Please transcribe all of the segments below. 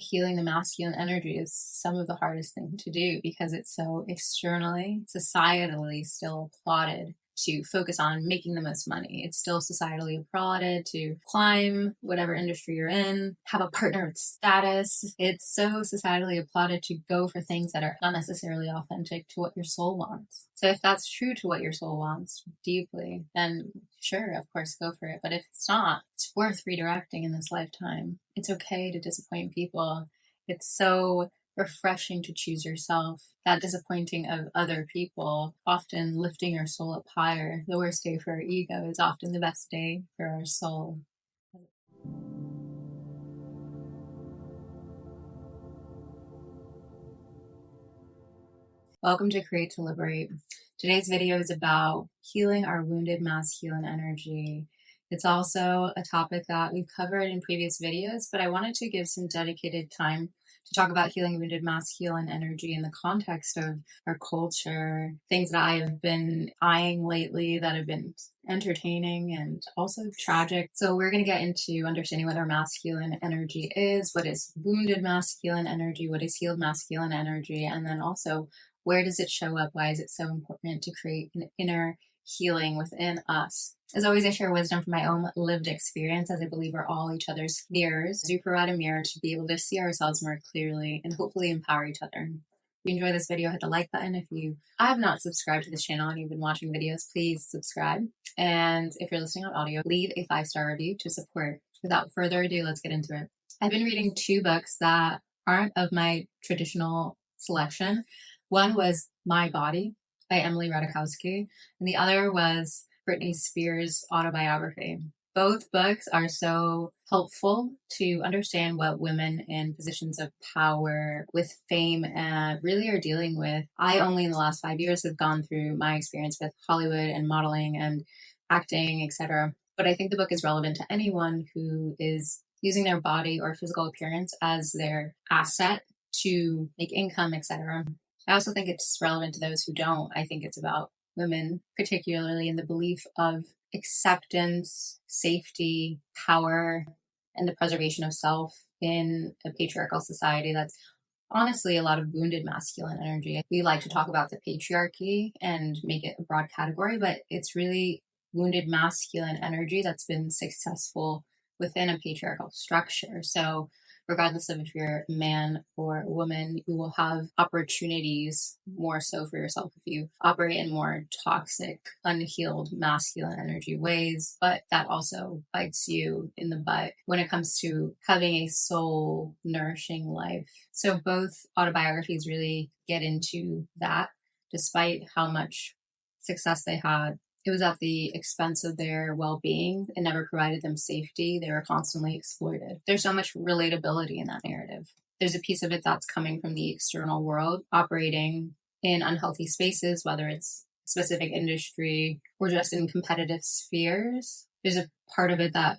healing the masculine energy is some of the hardest thing to do because it's so externally, societally still applauded to focus on making the most money. It's still societally applauded to climb whatever industry you're in, have a partner with status. It's so societally applauded to go for things that are not necessarily authentic to what your soul wants. So if that's true to what your soul wants deeply, then sure, of course, go for it. But if it's not, it's worth redirecting in this lifetime. It's okay to disappoint people. It's so refreshing to choose yourself. That disappointing of other people, often lifting your soul up higher. The worst day for our ego is often the best day for our soul. Welcome to Create to Liberate. Today's video is about healing our wounded masculine energy. It's also a topic that we've covered in previous videos, but I wanted to give some dedicated time to talk about healing wounded masculine energy in the context of our culture, things that I have been eyeing lately that have been entertaining and also tragic. So we're going to get into understanding what our masculine energy is, what is wounded masculine energy, what is healed masculine energy, and then also where does it show up? Why is it so important to create an inner healing within us? As always, I share wisdom from my own lived experience, as I believe we're all each other's mirrors. We provide a mirror to be able to see ourselves more clearly and hopefully empower each other. If you enjoy this video, hit the like button. If you have not subscribed to this channel and you've been watching videos, please subscribe. And if you're listening on audio, leave a 5-star review to support. Without further ado, let's get into it. I've been reading 2 books that aren't of my traditional selection. One was My Body by Emily Ratajkowski, and the other was Britney Spears' autobiography. Both books are so helpful to understand what women in positions of power with fame really are dealing with. I only in the last 5 years have gone through my experience with Hollywood and modeling and acting, etc. But I think the book is relevant to anyone who is using their body or physical appearance as their asset to make income, etc. I also think it's relevant to those who don't. I think it's about women, particularly in the belief of acceptance, safety, power, and the preservation of self in a patriarchal society that's honestly a lot of wounded masculine energy. We like to talk about the patriarchy and make it a broad category, but it's really wounded masculine energy that's been successful within a patriarchal structure. So regardless of if you're a man or a woman, you will have opportunities more so for yourself if you operate in more toxic, unhealed, masculine energy ways, but that also bites you in the butt when it comes to having a soul nourishing life. So both autobiographies really get into that. Despite how much success they had, it was at the expense of their well-being. It never provided them safety. They were constantly exploited. There's so much relatability in that narrative. There's a piece of it that's coming from the external world, operating in unhealthy spaces, whether it's a specific industry or just in competitive spheres. There's a part of it that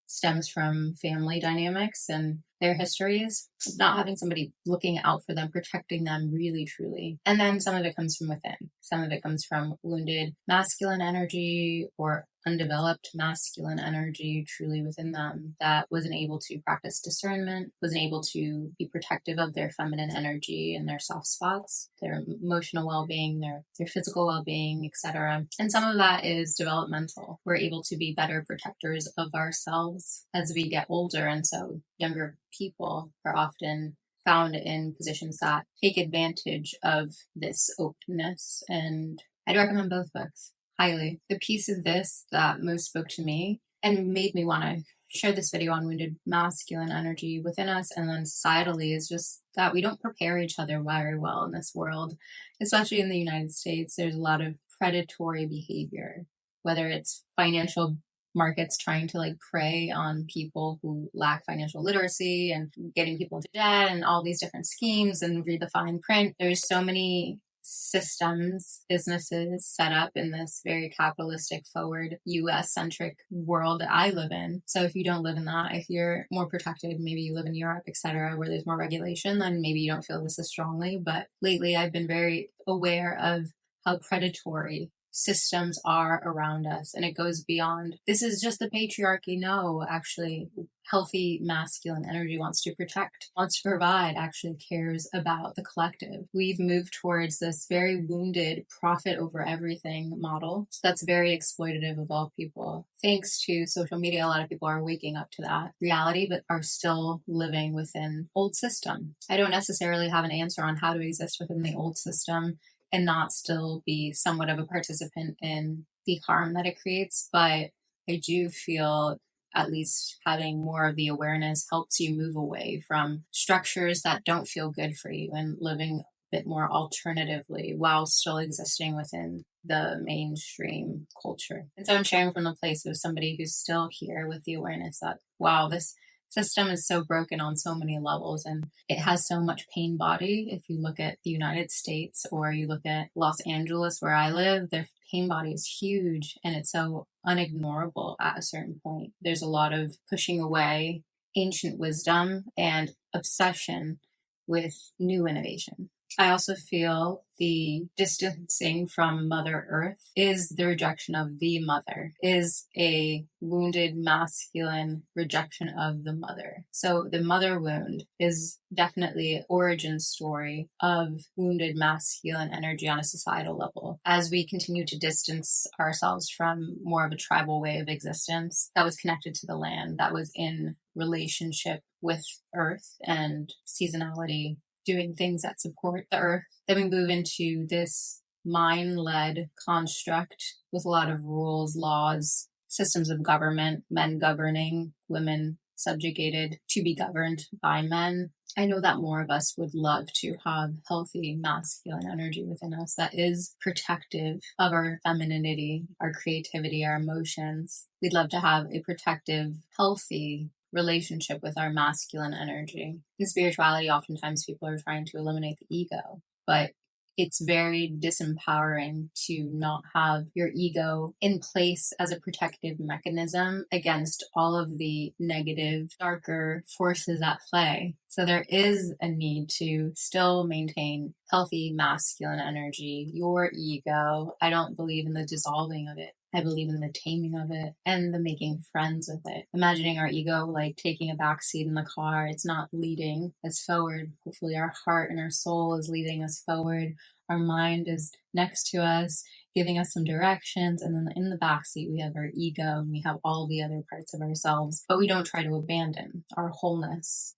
stems from family dynamics and their histories, not having somebody looking out for them, protecting them really, truly. And then some of it comes from within. Some of it comes from wounded masculine energy or undeveloped masculine energy truly within them that wasn't able to practice discernment, wasn't able to be protective of their feminine energy and their soft spots, their emotional well-being, their physical well-being, etc. And some of that is developmental. We're able to be better protectors of ourselves as we get older, and so younger people are often found in positions that take advantage of this openness. And I'd recommend both books highly. The piece of this that most spoke to me and made me want to share this video on wounded masculine energy within us and then societally is just that we don't prepare each other very well in this world, especially in the United States. There's a lot of predatory behavior, whether it's financial markets trying to prey on people who lack financial literacy and getting people into debt and all these different schemes and read the fine print. There's so many systems, businesses set up in this very capitalistic, forward, US-centric world that I live in. So if you don't live in that, if you're more protected, maybe you live in Europe, etc., where there's more regulation, then maybe you don't feel this as strongly. But lately I've been very aware of how predatory systems are around us, and it goes beyond this is just the patriarchy. No, actually, healthy masculine energy wants to protect, wants to provide, actually cares about the collective. We've moved towards this very wounded profit over everything model that's very exploitative of all people. Thanks to social media, a lot of people are waking up to that reality, but are still living within old system. I don't necessarily have an answer on how to exist within the old system and not still be somewhat of a participant in the harm that it creates. But I do feel at least having more of the awareness helps you move away from structures that don't feel good for you and living a bit more alternatively while still existing within the mainstream culture. And so I'm sharing from the place of somebody who's still here with the awareness that, wow, this system is so broken on so many levels, and it has so much pain body. If you look at the United States or you look at Los Angeles where I live, the pain body is huge, and it's so unignorable at a certain point. There's a lot of pushing away ancient wisdom and obsession with new innovation. I also feel the distancing from Mother Earth is the rejection of the mother, is a wounded masculine rejection of the mother. So the mother wound is definitely an origin story of wounded masculine energy on a societal level. As we continue to distance ourselves from more of a tribal way of existence that was connected to the land, that was in relationship with Earth and seasonality, doing things that support the earth. Then we move into this mind-led construct with a lot of rules, laws, systems of government, men governing, women subjugated to be governed by men. I know that more of us would love to have healthy masculine energy within us that is protective of our femininity, our creativity, our emotions. We'd love to have a protective, healthy relationship with our masculine energy. In spirituality, oftentimes people are trying to eliminate the ego, but it's very disempowering to not have your ego in place as a protective mechanism against all of the negative, darker forces at play. So there is a need to still maintain healthy masculine energy, your ego. I don't believe in the dissolving of it. I believe in the taming of it and the making friends with it. Imagining our ego like taking a back seat in the car. It's not leading us forward. Hopefully our heart and our soul is leading us forward. Our mind is next to us, giving us some directions. And then in the back seat, we have our ego and we have all the other parts of ourselves, but we don't try to abandon our wholeness.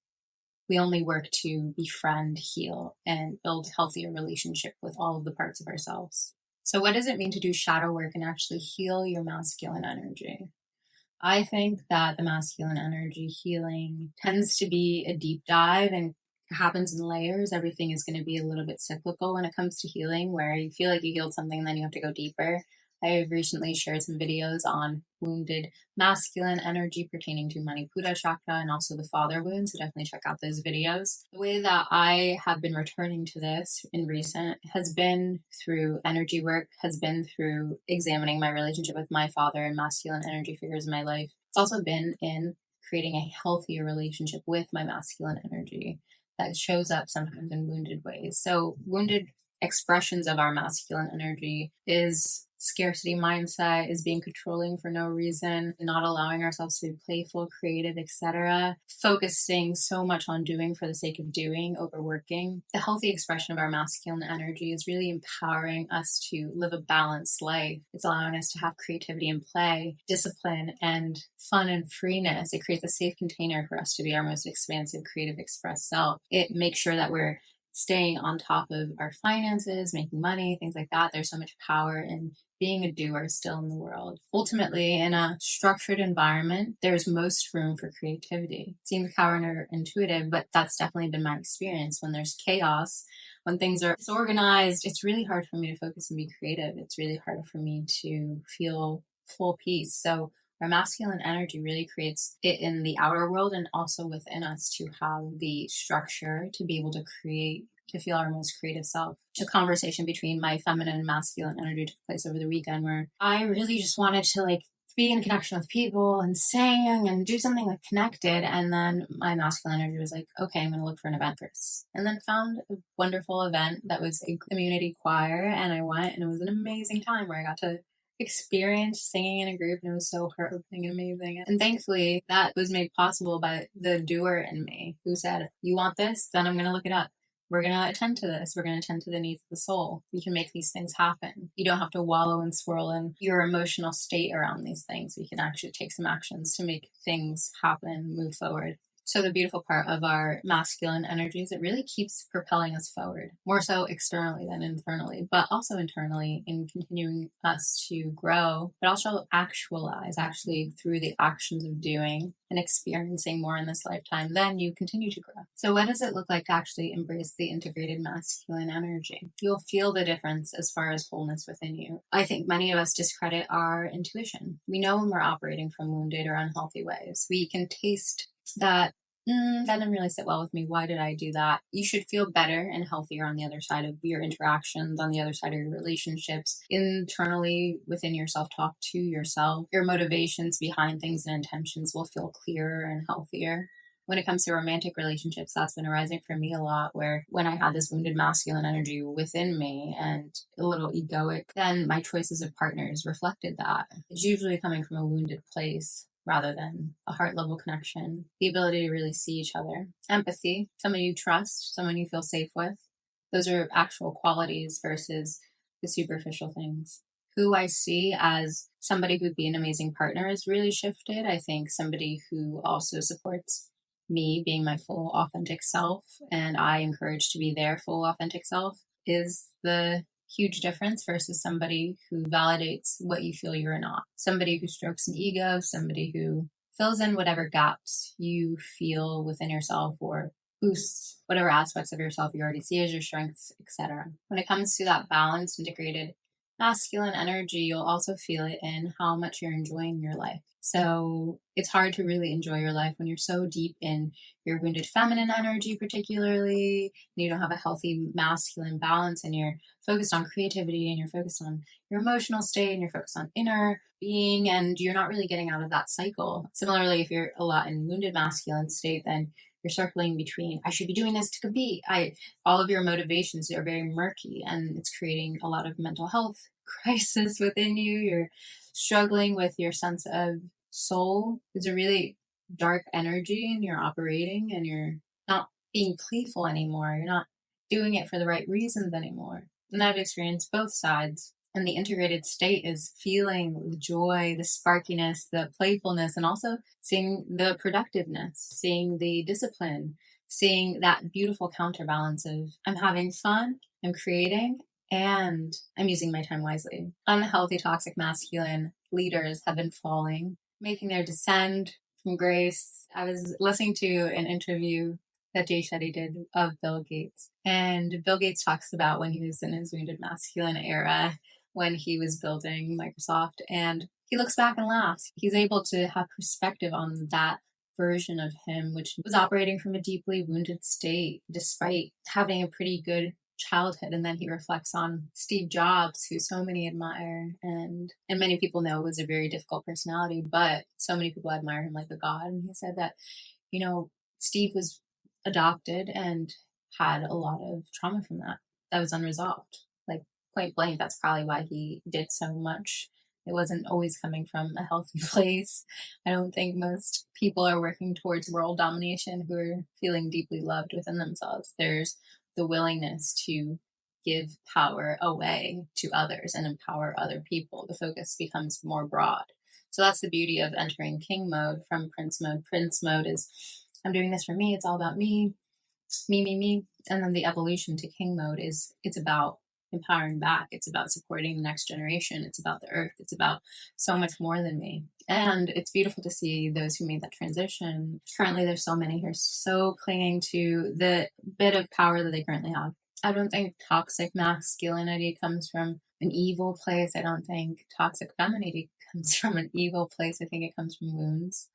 We only work to befriend, heal, and build healthier relationship with all of the parts of ourselves. So what does it mean to do shadow work and actually heal your masculine energy? I think that the masculine energy healing tends to be a deep dive and happens in layers. Everything is going to be a little bit cyclical when it comes to healing, where you feel like you healed something and then you have to go deeper. I have recently shared some videos on wounded masculine energy pertaining to Manipura chakra and also the father wound, so definitely check out those videos. The way that I have been returning to this in recent has been through energy work, has been through examining my relationship with my father and masculine energy figures in my life. It's also been in creating a healthier relationship with my masculine energy that shows up sometimes in wounded ways. So wounded expressions of our masculine energy is scarcity mindset, is being controlling for no reason, not allowing ourselves to be playful, creative, etc. Focusing so much on doing for the sake of doing, overworking. The healthy expression of our masculine energy is really empowering us to live a balanced life. It's allowing us to have creativity and play, discipline and fun and freeness. It creates a safe container for us to be our most expansive, creative, express self. It makes sure that we're staying on top of our finances, making money, things like that. There's so much power in being a doer still in the world. Ultimately, in a structured environment, there's most room for creativity. It seems counterintuitive, but that's definitely been my experience. When there's chaos, when things are disorganized, it's really hard for me to focus and be creative. It's really hard for me to feel full peace. So our masculine energy really creates it in the outer world and also within us to have the structure to be able to create, to feel our most creative self. A conversation between my feminine and masculine energy took place over the weekend where I really just wanted to be in connection with people and sing and do something like connected. And then my masculine energy was like, okay, I'm going to look for an event first. And then found a wonderful event that was a community choir. And I went, and it was an amazing time where I got to experience singing in a group, and it was so heartwarming and amazing. And thankfully, that was made possible by the doer in me who said, you want this? Then I'm going to look it up. We're going to attend to this. We're going to attend to the needs of the soul. We can make these things happen. You don't have to wallow and swirl in your emotional state around these things. We can actually take some actions to make things happen, move forward. So the beautiful part of our masculine energy is it really keeps propelling us forward, more so externally than internally, but also internally in continuing us to grow, but also actualize actually through the actions of doing and experiencing more in this lifetime. Then you continue to grow. So what does it look like to actually embrace the integrated masculine energy? You'll feel the difference as far as wholeness within you. I think many of us discredit our intuition. We know when we're operating from wounded or unhealthy ways. We can taste that that didn't really sit well with me. Why did I do that? You should feel better and healthier on the other side of your interactions, on the other side of your relationships, internally within your self-talk to yourself. Your motivations behind things and intentions will feel clearer and healthier. When it comes to romantic relationships, that's been arising for me a lot, where when I had this wounded masculine energy within me and a little egoic, then my choices of partners reflected that. It's usually coming from a wounded place rather than a heart level connection. The ability to really see each other. Empathy, someone you trust, someone you feel safe with. Those are actual qualities versus the superficial things. Who I see as somebody who'd be an amazing partner has really shifted. I think somebody who also supports me being my full authentic self, and I encourage to be their full authentic self, is the huge difference versus somebody who validates what you feel you're not. Somebody who strokes an ego, somebody who fills in whatever gaps you feel within yourself or boosts whatever aspects of yourself you already see as your strengths, etc. When it comes to that balanced, integrated masculine energy, you'll also feel it in how much you're enjoying your life. So it's hard to really enjoy your life when you're so deep in your wounded feminine energy, particularly, and you don't have a healthy masculine balance, and you're focused on creativity, and you're focused on your emotional state, and you're focused on inner being, and you're not really getting out of that cycle. Similarly, if you're a lot in wounded masculine state, then you're circling between, I should be doing this to compete. All of your motivations are very murky, and it's creating a lot of mental health crisis within you. You're struggling with your sense of soul. It's a really dark energy, and you're operating, and you're not being playful anymore. You're not doing it for the right reasons anymore. And I've experienced both sides. And the integrated state is feeling the joy, the sparkiness, the playfulness, and also seeing the productiveness, seeing the discipline, seeing that beautiful counterbalance of I'm having fun, I'm creating, and I'm using my time wisely. Unhealthy, toxic masculine leaders have been falling, making their descent from grace. I was listening to an interview that Jay Shetty did of Bill Gates. And Bill Gates talks about when he was in his wounded masculine era, when he was building Microsoft, and he looks back and laughs. He's able to have perspective on that version of him, which was operating from a deeply wounded state, despite having a pretty good childhood. And then he reflects on Steve Jobs, who so many admire, and many people know was a very difficult personality, but so many people admire him like a god. And he said that, Steve was adopted and had a lot of trauma from that was unresolved. Like, point blank, that's probably why he did so much. It wasn't always coming from a healthy place. I don't think most people are working towards world domination who are feeling deeply loved within themselves. There's the willingness to give power away to others and empower other people. The focus becomes more broad. So that's the beauty of entering king mode from prince mode. Prince mode is, I'm doing this for me. It's all about me. Me. And then the evolution to king mode is, it's about empowering back. It's about supporting the next generation. It's about the earth. It's about so much more than me. And it's beautiful to see those who made that transition. Currently, there's so many who are so clinging to the bit of power that they currently have. I don't think toxic masculinity comes from an evil place. I don't think toxic femininity comes from an evil place. I think it comes from wounds.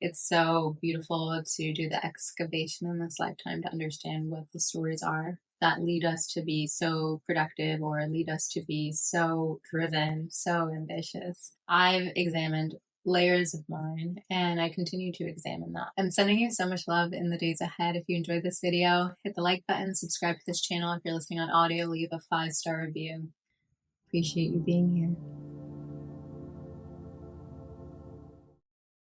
It's so beautiful to do the excavation in this lifetime to understand what the stories are that lead us to be so productive or lead us to be so driven, so ambitious. I've examined layers of mine and I continue to examine that. I'm sending you so much love in the days ahead. If you enjoyed this video, hit the like button, subscribe to this channel. If you're listening on audio, leave a 5-star review. Appreciate you being here.